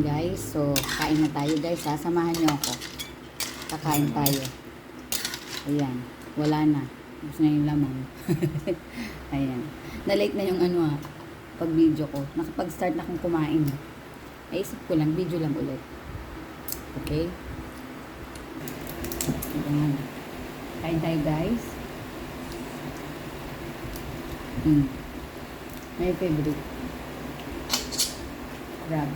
morning guys. So, kain na tayo guys ha. Samahan niyo ako. Kakain tayo. Ayan. Wala na. Gusto na yung laman. Ayan. Na-late na yung pag video ko. Nakapag-start na akong kumain. Naisip ko lang, video lang ulit. Okay? Ayan. Kain tayo guys. My favorite. Crab.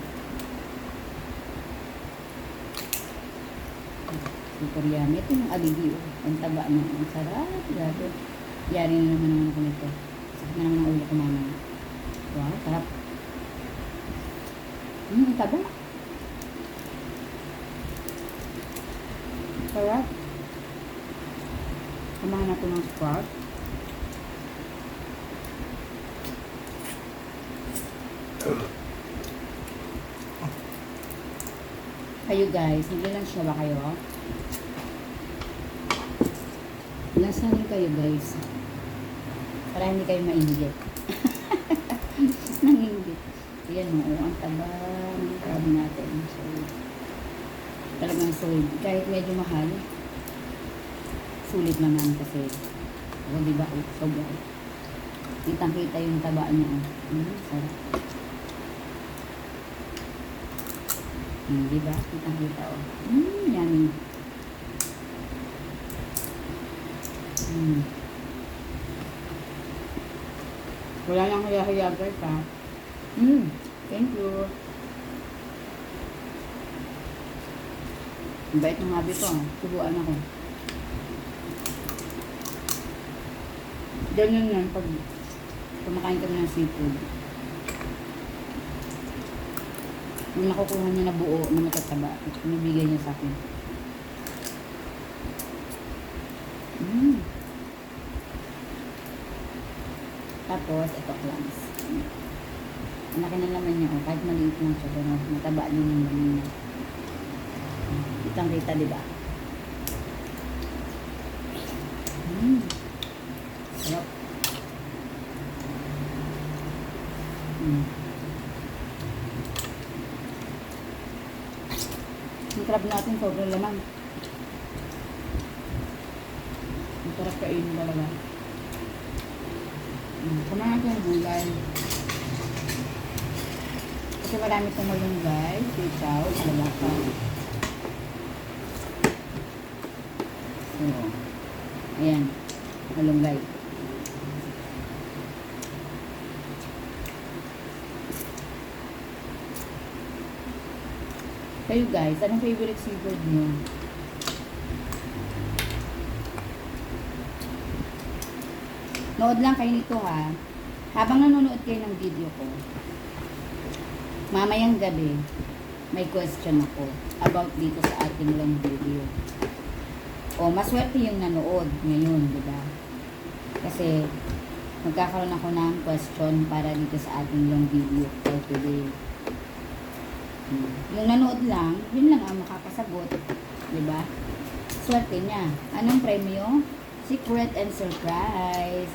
Super yummy. Ito yung aligi. Ang taba niya. Ang sarap. Grabe. Yari na naman ako nito. Sakit na naman ang ulo ko mamaya. Wow, sarap. Ang taba. Sarap. Samahan natin ng spark. Kayo guys, nag-lunch na ba kayo? Lasa rin kayo guys. Para hindi kayo mainggit. Nanginggit. Ayan o, ang taba ng crab natin. So, talagang solid. Kahit medyo mahal, sulit naman kasi, o diba, sobrang. Kitang-kita yung taba niya. Sarap. Diba? Kitang-kita o. Yummy. Wala lang hiya-hiya guys ha. Thank you. Ang bait ng habi ko. Subuan ako. Ganyan yan pag kumakain kami ng seafood. Yung nakukuha niya na buo na matataba, pinibigay niya sa akin. Tapos, ito clams. Ang laki na naman niya, kahit maliit lang siya, pero mataba din yung laman niya. Kitang-kita, diba? Sarap. Yung crab natin, sobrang laman. Ang sarap kainin talaga. Kumain natin yung gulay. Kasi marami itong malunggay, sitaw, lalaka. So, ayan, malunggay. Kayo guys, anong favorite seafood nyo? Nood lang kayo nito ha. Habang nanonood kayo ng video ko, mamayang gabi, may question ako about dito sa ating long video. O, maswerte yung nanood ngayon, diba? Kasi, magkakaroon ako ng question para dito sa ating long video for today. Yung nanood lang, yun lang ang makakasagot. Diba? Swerte niya. Anong premyo? Secret and surprise.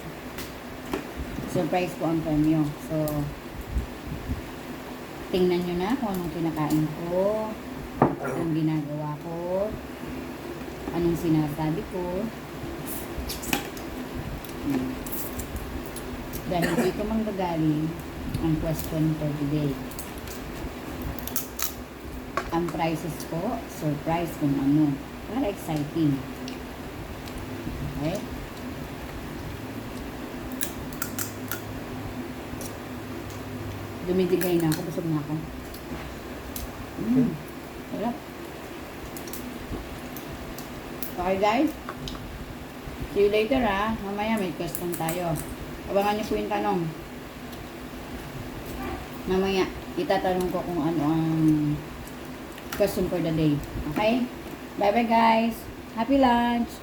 Surprise po ang premyo. So, tingnan nyo na kung anong kinakain ko, anong ginagawa ko, anong sinasabi ko. Dahil dito manggagaling ang question for today. Ang prizes ko, surprise kung ano. Para exciting. Okay? Dumidigay na ako. Busog na ako. Sarap. Okay guys? See you later ha. Mamaya may question tayo. Abangan niyo po yung tanong. Mamaya, itatanong ko kung ano ang question for the day. Okay? Bye bye guys. Happy lunch.